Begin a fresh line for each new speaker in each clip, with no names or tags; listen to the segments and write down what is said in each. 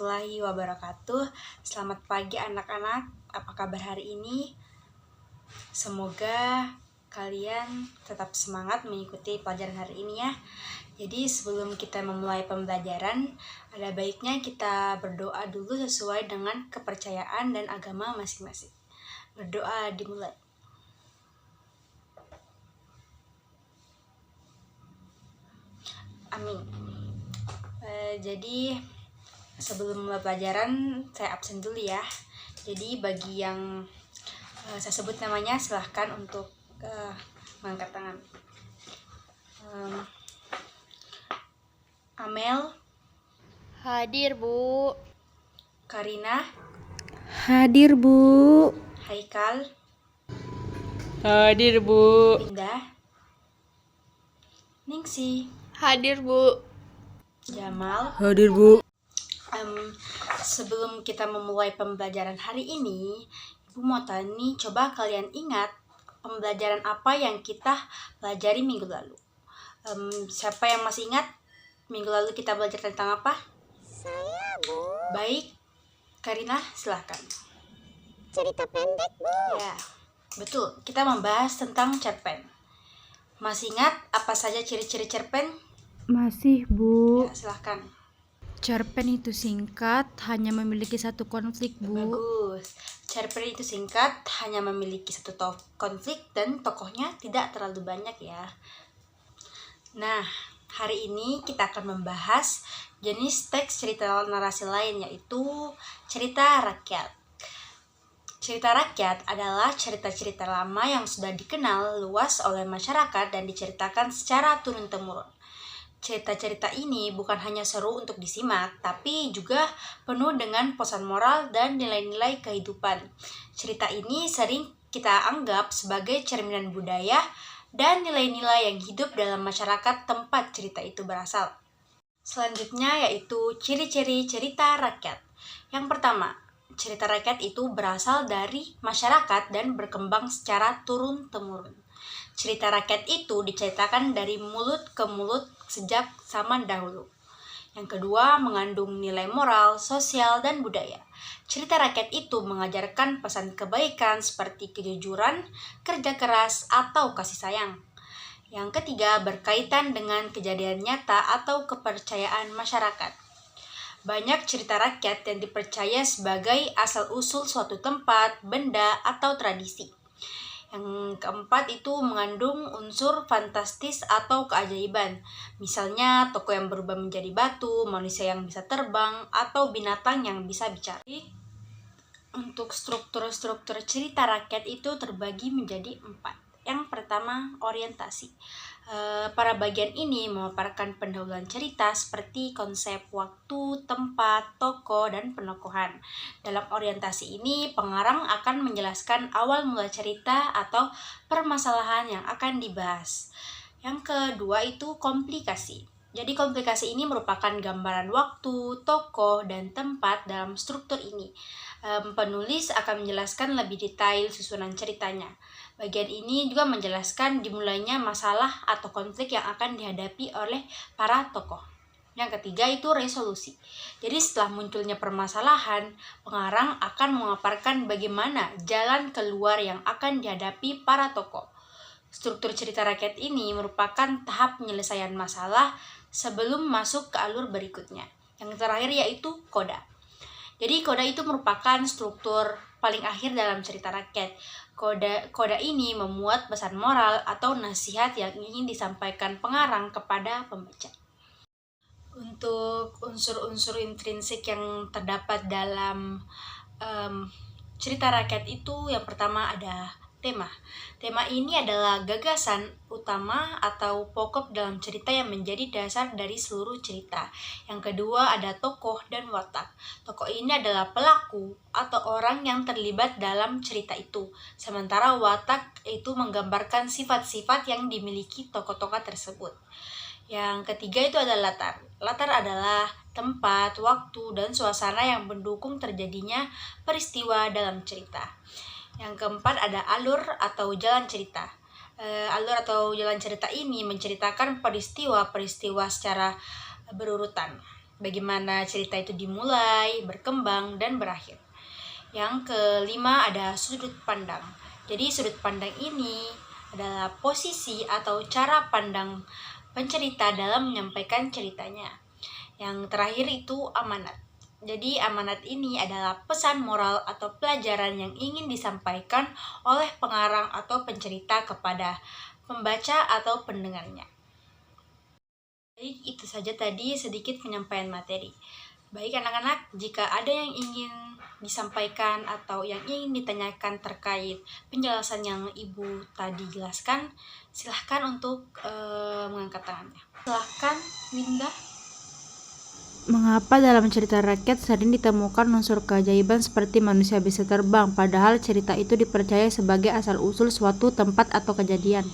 warahmatullahi wabarakatuh. Selamat pagi anak-anak, apa kabar hari ini? Semoga kalian tetap semangat mengikuti pelajaran hari ini ya. Jadi sebelum kita memulai pembelajaran, ada baiknya kita berdoa dulu sesuai dengan kepercayaan dan agama masing-masing. Berdoa dimulai. Amin. Jadi sebelum mulai pelajaran saya absen dulu ya. Jadi bagi yang saya sebut namanya silahkan untuk mengangkat tangan. Amel,
Hadir, Bu.
Karina,
Hadir, Bu.
Haikal,
Hadir, Bu.
Indah, Ningsi,
Hadir, Bu.
Jamal.
Hadir, Bu.
Sebelum kita memulai pembelajaran hari ini, Ibu mau tanya nih, coba kalian ingat pembelajaran apa yang kita pelajari minggu lalu? Siapa yang masih ingat minggu lalu kita belajar tentang apa?
Saya, Bu.
Baik, Karina silahkan.
Cerita pendek, Bu.
Ya, betul. Kita membahas tentang cerpen. Masih ingat apa saja ciri-ciri cerpen?
Masih, Bu.
Ya, silahkan.
Cerpen itu singkat, hanya memiliki satu konflik, Bu.
Bagus. Cerpen itu singkat, hanya memiliki satu konflik dan tokohnya tidak terlalu banyak ya. Nah, hari ini kita akan membahas jenis teks cerita narasi lain, yaitu cerita rakyat. Cerita rakyat adalah cerita-cerita lama yang sudah dikenal luas oleh masyarakat dan diceritakan secara turun-temurun. Cerita-cerita ini bukan hanya seru untuk disimak, tapi juga penuh dengan pesan moral dan nilai-nilai kehidupan. Cerita ini sering kita anggap sebagai cerminan budaya dan nilai-nilai yang hidup dalam masyarakat tempat cerita itu berasal. Selanjutnya yaitu ciri-ciri cerita rakyat. Yang pertama, cerita rakyat itu berasal dari masyarakat dan berkembang secara turun-temurun. Cerita rakyat itu diceritakan dari mulut ke mulut sejak zaman dahulu. Yang kedua, mengandung nilai moral, sosial, dan budaya. Cerita rakyat itu mengajarkan pesan kebaikan seperti kejujuran, kerja keras, atau kasih sayang. Yang ketiga, berkaitan dengan kejadian nyata atau kepercayaan masyarakat. Banyak cerita rakyat yang dipercaya sebagai asal-usul suatu tempat, benda, atau tradisi. Yang keempat itu mengandung unsur fantastis atau keajaiban. Misalnya toko yang berubah menjadi batu, manusia yang bisa terbang, atau binatang yang bisa bicara. Untuk struktur-struktur cerita rakyat itu terbagi menjadi 4. Yang pertama, orientasi. Para bagian ini memaparkan pendahuluan cerita seperti konsep waktu, tempat, tokoh, dan penokohan. Dalam orientasi ini, pengarang akan menjelaskan awal mula cerita atau permasalahan yang akan dibahas. Yang kedua itu komplikasi. Jadi komplikasi ini merupakan gambaran waktu, tokoh, dan tempat dalam struktur ini. Penulis akan menjelaskan lebih detail susunan ceritanya. Bagian ini juga menjelaskan dimulainya masalah atau konflik yang akan dihadapi oleh para tokoh. Yang ketiga itu resolusi. Jadi setelah munculnya permasalahan, pengarang akan memaparkan bagaimana jalan keluar yang akan dihadapi para tokoh. Struktur cerita rakyat ini merupakan tahap penyelesaian masalah sebelum masuk ke alur berikutnya. Yang terakhir yaitu koda. Jadi koda itu merupakan struktur paling akhir dalam cerita rakyat. Koda ini memuat pesan moral atau nasihat yang ingin disampaikan pengarang kepada pembaca. Untuk unsur-unsur intrinsik yang terdapat dalam cerita rakyat itu, yang pertama ada tema. Tema ini adalah gagasan utama atau pokok dalam cerita yang menjadi dasar dari seluruh cerita. Yang kedua ada tokoh dan watak. Tokoh ini adalah pelaku atau orang yang terlibat dalam cerita itu. Sementara watak itu menggambarkan sifat-sifat yang dimiliki tokoh-tokoh tersebut. Yang ketiga itu adalah latar. Latar adalah tempat, waktu, dan suasana yang mendukung terjadinya peristiwa dalam cerita. Yang keempat ada alur atau jalan cerita. Alur atau jalan cerita ini menceritakan peristiwa-peristiwa secara berurutan. bagaimana cerita itu dimulai, berkembang, dan berakhir. Yang kelima ada sudut pandang. Jadi sudut pandang ini adalah posisi atau cara pandang pencerita dalam menyampaikan ceritanya. Yang terakhir itu amanat. Jadi amanat ini adalah pesan moral atau pelajaran yang ingin disampaikan oleh pengarang atau pencerita kepada pembaca atau pendengarnya. Baik, itu saja tadi sedikit penyampaian materi. Baik anak-anak, jika ada yang ingin disampaikan atau yang ingin ditanyakan terkait penjelasan yang Ibu tadi jelaskan, silahkan untuk mengangkat tangannya. Silahkan, Winda.
Mengapa dalam cerita rakyat sering ditemukan unsur keajaiban seperti manusia bisa terbang, padahal cerita itu dipercaya sebagai asal-usul suatu tempat atau kejadian?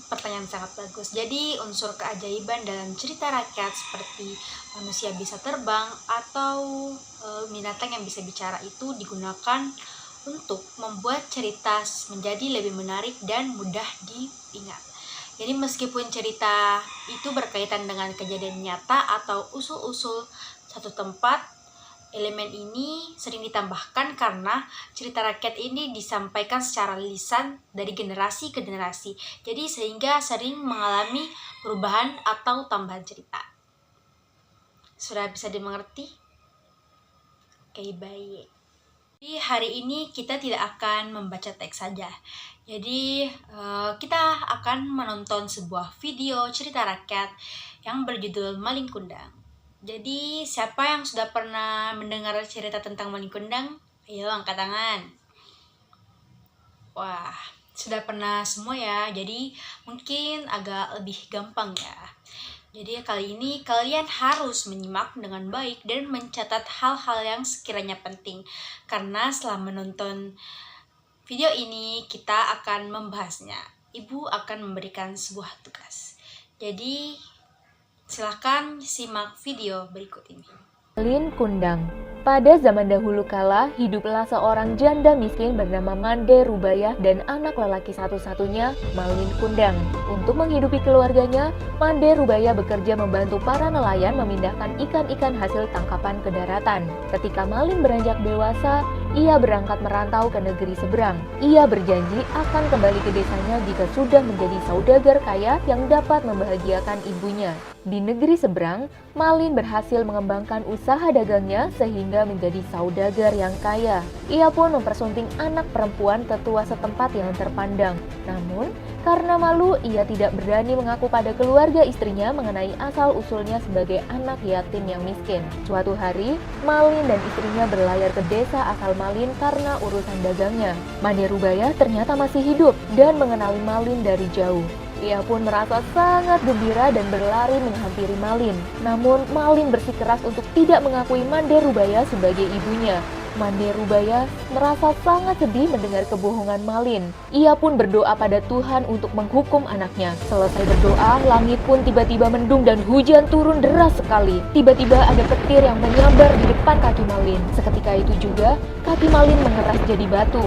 Pertanyaan sangat bagus. Jadi unsur keajaiban dalam cerita rakyat seperti manusia bisa terbang atau binatang yang bisa bicara itu digunakan untuk membuat cerita menjadi lebih menarik dan mudah diingat. Jadi meskipun cerita itu berkaitan dengan kejadian nyata atau usul-usul satu tempat, elemen ini sering ditambahkan karena cerita rakyat ini disampaikan secara lisan dari generasi ke generasi. Jadi sehingga sering mengalami perubahan atau tambahan cerita. Sudah bisa dimengerti? Oke, baik. Jadi hari ini kita tidak akan membaca teks saja. Jadi kita akan menonton sebuah video cerita rakyat yang berjudul Malin Kundang. Jadi siapa yang sudah pernah mendengar cerita tentang Malin Kundang? Ayo angkat tangan. Wah, sudah pernah semua ya. Jadi mungkin agak lebih gampang ya. Jadi kali ini kalian harus menyimak dengan baik dan mencatat hal-hal yang sekiranya penting. Karena setelah menonton video ini kita akan membahasnya. Ibu akan memberikan sebuah tugas. Jadi silakan simak video berikut ini.
Malin Kundang. Pada zaman dahulu kala, hiduplah seorang janda miskin bernama Mande Rubayah dan anak lelaki satu-satunya, Malin Kundang. Untuk menghidupi keluarganya, Mande Rubayah bekerja membantu para nelayan memindahkan ikan-ikan hasil tangkapan ke daratan. Ketika Malin beranjak dewasa, ia berangkat merantau ke negeri seberang. Ia berjanji akan kembali ke desanya jika sudah menjadi saudagar kaya yang dapat membahagiakan ibunya. Di negeri seberang, Malin berhasil mengembangkan usaha dagangnya sehingga menjadi saudagar yang kaya. Ia pun mempersunting anak perempuan tetua setempat yang terpandang. Namun, karena malu, ia tidak berani mengaku pada keluarga istrinya mengenai asal-usulnya sebagai anak yatim yang miskin. Suatu hari, Malin dan istrinya berlayar ke desa asal Malin karena urusan dagangnya. Mande Rubayah ternyata masih hidup dan mengenali Malin dari jauh. Ia pun merasa sangat gembira dan berlari menghampiri Malin. Namun, Malin bersikeras untuk tidak mengakui Mande Rubayah sebagai ibunya. Mande Rubayah merasa sangat sedih mendengar kebohongan Malin. Ia pun berdoa pada Tuhan untuk menghukum anaknya. Selesai berdoa, langit pun tiba-tiba mendung dan hujan turun deras sekali. Tiba-tiba ada petir yang menyambar di depan kaki Malin. Seketika itu juga, kaki Malin mengeras jadi batu.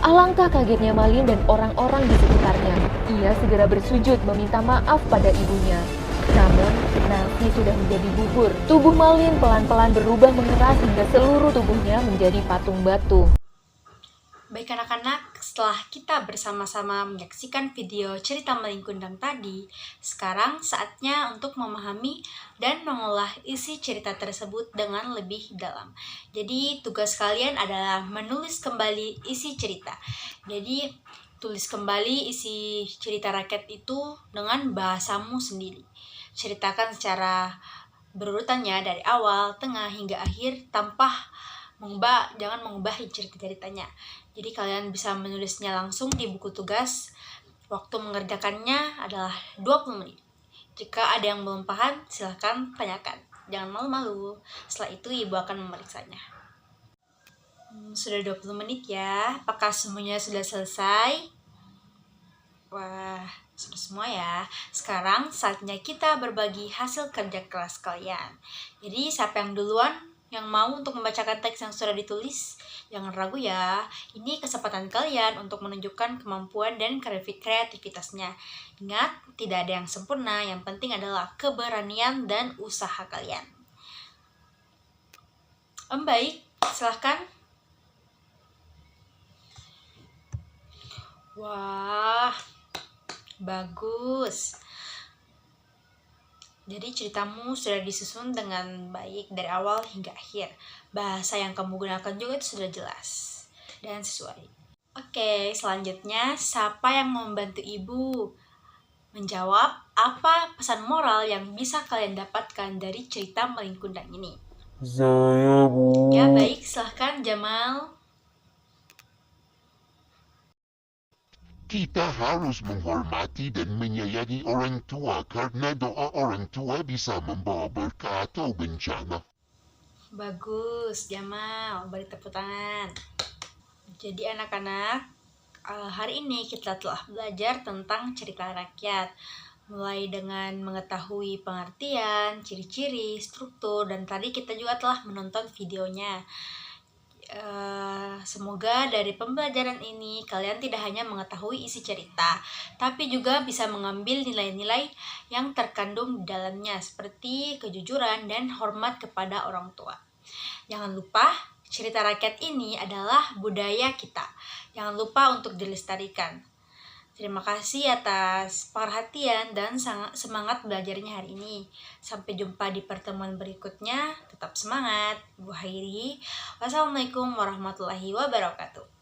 Alangkah kagetnya Malin dan orang-orang di sekitarnya. Ia segera bersujud meminta maaf pada ibunya. Namun, nasi sudah menjadi bubur. Tubuh Malin pelan-pelan berubah mengeras hingga seluruh tubuhnya menjadi patung batu.
Baik anak-anak, setelah kita bersama-sama menyaksikan video cerita Malin Kundang tadi, sekarang saatnya untuk memahami dan mengolah isi cerita tersebut dengan lebih dalam. Jadi tugas kalian adalah menulis kembali isi cerita. Jadi tulis kembali isi cerita rakyat itu dengan bahasamu sendiri. Ceritakan secara berurutannya dari awal, tengah, hingga akhir tanpa jangan mengubah ceritanya. Jadi kalian bisa menulisnya langsung di buku tugas. Waktu mengerjakannya adalah 20 menit. Jika ada yang belum paham, silahkan tanyakan. Jangan malu-malu. Setelah itu ibu akan memeriksanya. Sudah 20 menit ya. Apakah semuanya sudah selesai? Wah, sudah semua ya. Sekarang saatnya kita berbagi hasil kerja keras kalian. Jadi siapa yang duluan yang mau untuk membacakan teks yang sudah ditulis? Jangan ragu ya, ini kesempatan kalian untuk menunjukkan kemampuan dan kreativitasnya. Ingat, tidak ada yang sempurna, yang penting adalah keberanian dan usaha kalian. Baik, silahkan. Wah, bagus. Jadi ceritamu sudah disusun dengan baik dari awal hingga akhir. Bahasa yang kamu gunakan juga itu sudah jelas dan sesuai. Oke, selanjutnya siapa yang membantu ibu menjawab apa pesan moral yang bisa kalian dapatkan dari cerita Malin Kundang ini?
Saya, Bu.
Ya, baik, silahkan Jamal.
Kita harus menghormati dan menyayangi orang tua karena doa orang tua bisa membawa berkah atau bencana.
Bagus, Jamal. Beri tepuk tangan. Jadi anak-anak, hari ini kita telah belajar tentang cerita rakyat. Mulai dengan mengetahui pengertian, ciri-ciri, struktur, dan tadi kita juga telah menonton videonya. Semoga dari pembelajaran ini kalian tidak hanya mengetahui isi cerita, tapi juga bisa mengambil nilai-nilai yang terkandung di dalamnya, seperti kejujuran dan hormat kepada orang tua. Jangan lupa, cerita rakyat ini adalah budaya kita. Jangan lupa untuk dilestarikan. Terima kasih atas perhatian dan semangat belajarnya hari ini. Sampai jumpa di pertemuan berikutnya. Tetap semangat. Bu Hairi. Wassalamualaikum warahmatullahi wabarakatuh.